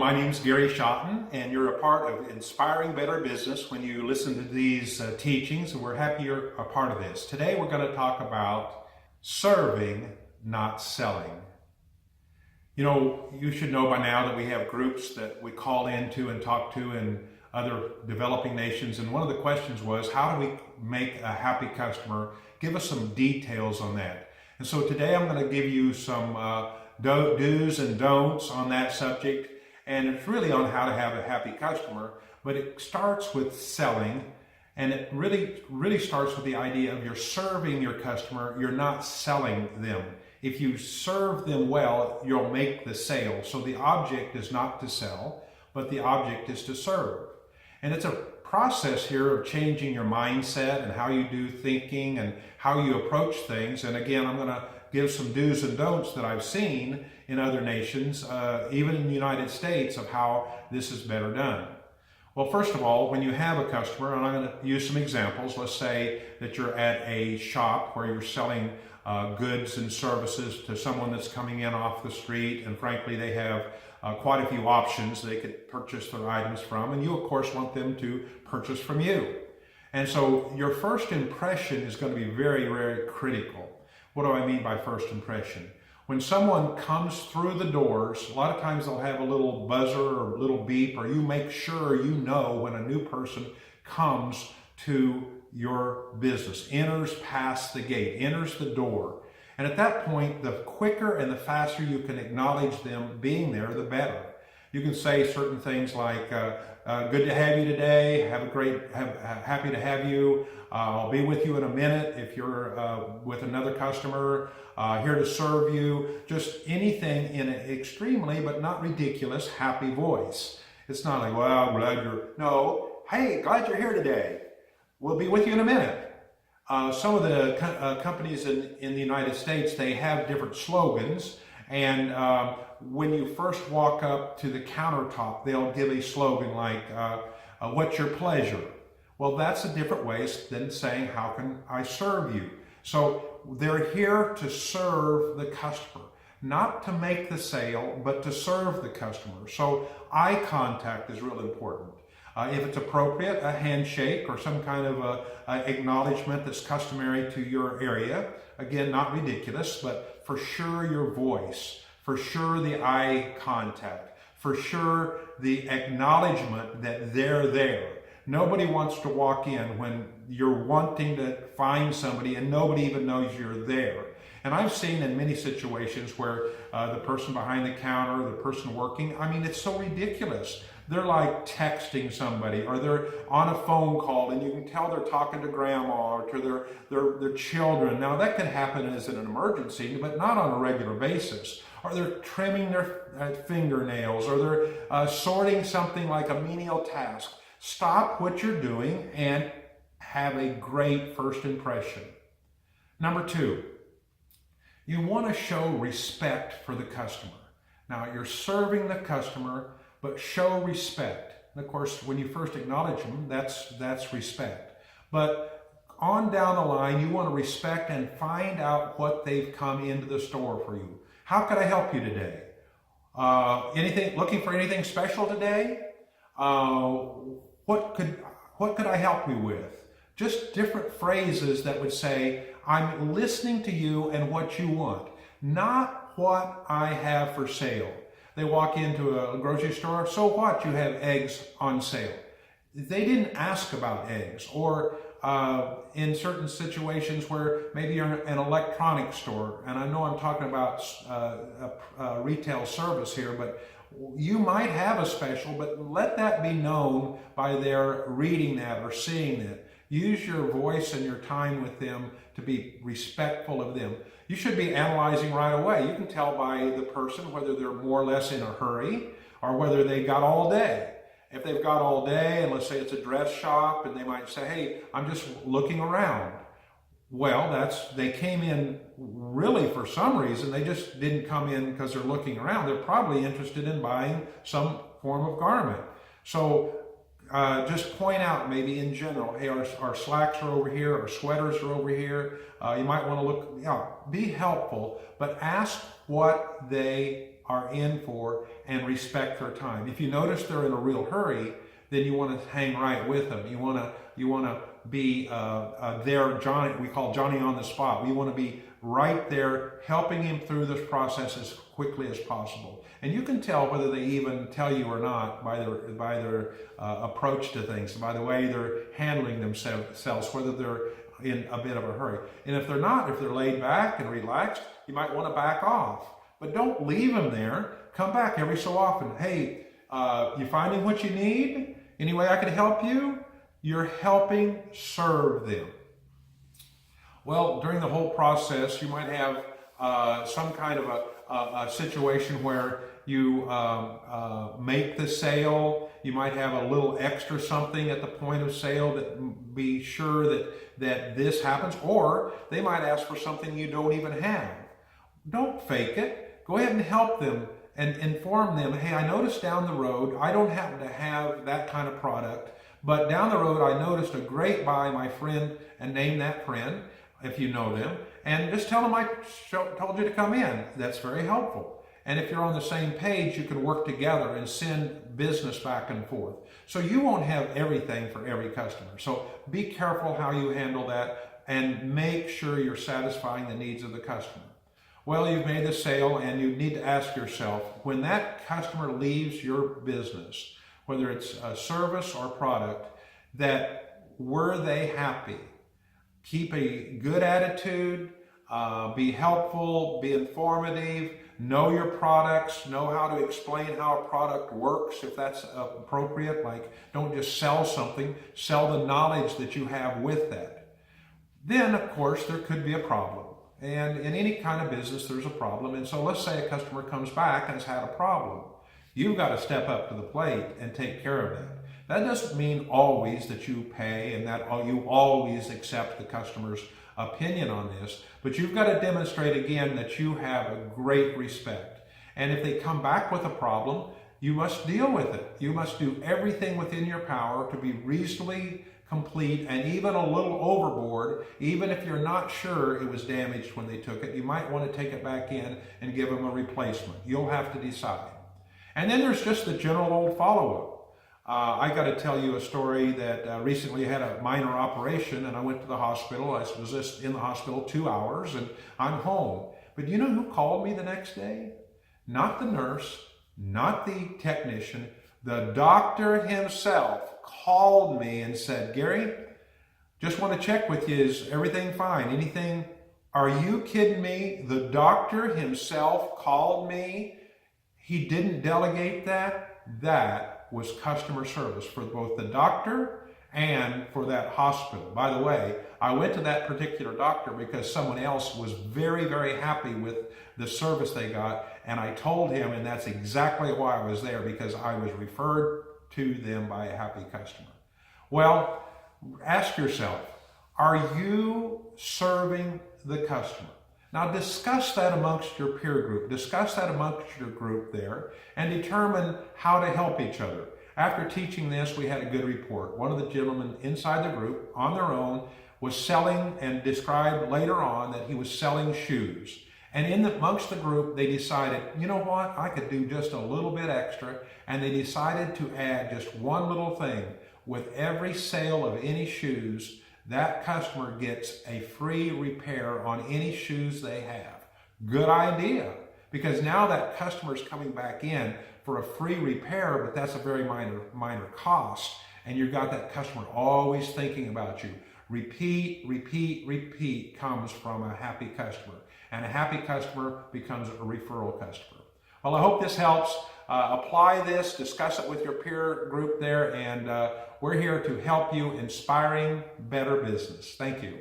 My name's Gary Schotten, and you're a part of Inspiring Better Business when you listen to these teachings, and we're happy you're a part of this. Today we're going to talk about serving, not selling. You know, you should know by now that we have groups that we call into and talk to in other developing nations, and one of the questions was, how do we make a happy customer? Give us some details on that. And so today I'm going to give you some do's and don'ts on that subject. And it's really on how to have a happy customer, but it starts with selling, and it really starts with the idea of you're serving your customer, you're not selling them. If you serve them well, you'll make the sale. So the object is not to sell, but the object is to serve. And it's a process here of changing your mindset and how you do thinking and how you approach things. And again, I'm going to give some do's and don'ts that I've seen in other nations, even in the United States, of how this is better done. Well, first of all, when you have a customer, and I'm going to use some examples. Let's say that you're at a shop where you're selling goods and services to someone that's coming in off the street, and frankly, they have quite a few options they could purchase their items from, and you, of course, want them to purchase from you. And so your first impression is going to be very, very critical. What do I mean by first impression? When someone comes through the doors, a lot of times they'll have a little buzzer or a little beep, or you make sure you know when a new person comes to your business, enters past the gate, enters the door. And at that point, the quicker and the faster you can acknowledge them being there, the better. You can say certain things like, good to have you today, happy to have you, I'll be with you in a minute if you're with another customer, here to serve you, just anything in an extremely but not ridiculous happy voice. It's not like, well, glad no, hey, glad you're here today, we'll be with you in a minute. Some of the companies in the United States, they have different slogans, and when you first walk up to the countertop, they'll give a slogan like, what's your pleasure? Well, that's a different way than saying, how can I serve you? So they're here to serve the customer, not to make the sale, but to serve the customer. So eye contact is real important. If it's appropriate, a handshake or some kind of acknowledgement that's customary to your area. Again, not ridiculous, but for sure your voice, for sure the eye contact, for sure the acknowledgement that they're there. Nobody wants to walk in when you're wanting to find somebody and nobody even knows you're there. And I've seen in many situations where the person behind the counter, the person working, I mean, it's so ridiculous. They're like texting somebody, or they're on a phone call, and you can tell they're talking to grandma or to their children. Now, that could happen as an emergency, but not on a regular basis. Or they're trimming their fingernails, or they're sorting something like a menial task. Stop what you're doing and have a great first impression. Number two, you want to show respect for the customer. Now, you're serving the customer, but show respect. And of course, when you first acknowledge them, that's respect. But on down the line, you want to respect and find out what they've come into the store for you. How could I help you today? Looking for anything special today? What could I help you with? Just different phrases that would say, I'm listening to you and what you want, not what I have for sale. They walk into a grocery store, so what? You have eggs on sale. They didn't ask about eggs. Or in certain situations where maybe you're in an electronics store, and I know I'm talking about retail service here, but you might have a special, but let that be known by their reading that or seeing it. Use your voice and your time with them to be respectful of them. You should be analyzing right away. You can tell by the person whether they're more or less in a hurry or whether they got all day. If they've got all day, and let's say it's a dress shop, and they might say, hey, I'm just looking around. Well, they came in really for some reason. They just didn't come in because they're looking around. They're probably interested in buying some form of garment. So just point out maybe in general, hey, our slacks are over here, our sweaters are over here. You might want to look, be helpful, but ask what they are in for and respect their time. If you notice they're in a real hurry, then you want to hang right with them. You want to be there, Johnny. We call Johnny on the spot. We want to be right there, helping him through this process as quickly as possible. And you can tell whether they even tell you or not by their approach to things, by the way they're handling themselves, whether they're in a bit of a hurry. And if they're not, if they're laid back and relaxed, you might want to back off. But don't leave them there. Come back every so often. Hey, you finding what you need? Any way I can help you? You're helping serve them. Well, during the whole process, you might have some kind of a situation where you make the sale. You might have a little extra something at the point of sale to be sure that this happens, or they might ask for something you don't even have. Don't fake it. Go ahead and help them and inform them, hey, I noticed down the road, I don't happen to have that kind of product, but down the road I noticed a great buy, my friend, and name that friend if you know them, and just tell them I told you to come in. That's very helpful. And if you're on the same page, you can work together and send business back and forth. So you won't have everything for every customer. So be careful how you handle that and make sure you're satisfying the needs of the customer. Well, you've made the sale, and you need to ask yourself, when that customer leaves your business, whether it's a service or product, that were they happy? Keep a good attitude, be helpful, be informative, know your products, know how to explain how a product works if that's appropriate. Like, don't just sell something, sell the knowledge that you have with that. Then, of course, there could be a problem. And in any kind of business, there's a problem. And so let's say a customer comes back and has had a problem. You've got to step up to the plate and take care of that. That doesn't mean always that you pay and that you always accept the customer's opinion on this, but you've got to demonstrate again that you have a great respect. And if they come back with a problem, you must deal with it. You must do everything within your power to be reasonably complete and even a little overboard. Even if you're not sure it was damaged when they took it, you might want to take it back in and give them a replacement. You'll have to decide. And then there's just the general old follow-up. I got to tell you a story that recently had a minor operation, and I went to the hospital. I was just in the hospital 2 hours, and I'm home. But you know who called me the next day? Not the nurse, not the technician. The doctor himself called me and said, Gary, just want to check with you. Is everything fine? Anything? Are you kidding me? The doctor himself called me. He didn't delegate that. That was customer service for both the doctor and for that hospital. By the way, I went to that particular doctor because someone else was very, very happy with the service they got, and I told him, and that's exactly why I was there, because I was referred to them by a happy customer. Well, ask yourself, are you serving the customer? Now discuss that amongst your peer group. Discuss that amongst your group there and determine how to help each other. After teaching this, we had a good report. One of the gentlemen inside the group, on their own, was selling and described later on that he was selling shoes. And amongst the group, they decided, you know what, I could do just a little bit extra. And they decided to add just one little thing. With every sale of any shoes, that customer gets a free repair on any shoes they have. Good idea, because now that customer is coming back in for a free repair, but that's a very minor cost, and you've got that customer always thinking about you. Repeat, repeat, repeat comes from a happy customer, and a happy customer becomes a referral customer. Well, I hope this helps. Apply this, discuss it with your peer group there, and we're here to help you inspiring better business. Thank you.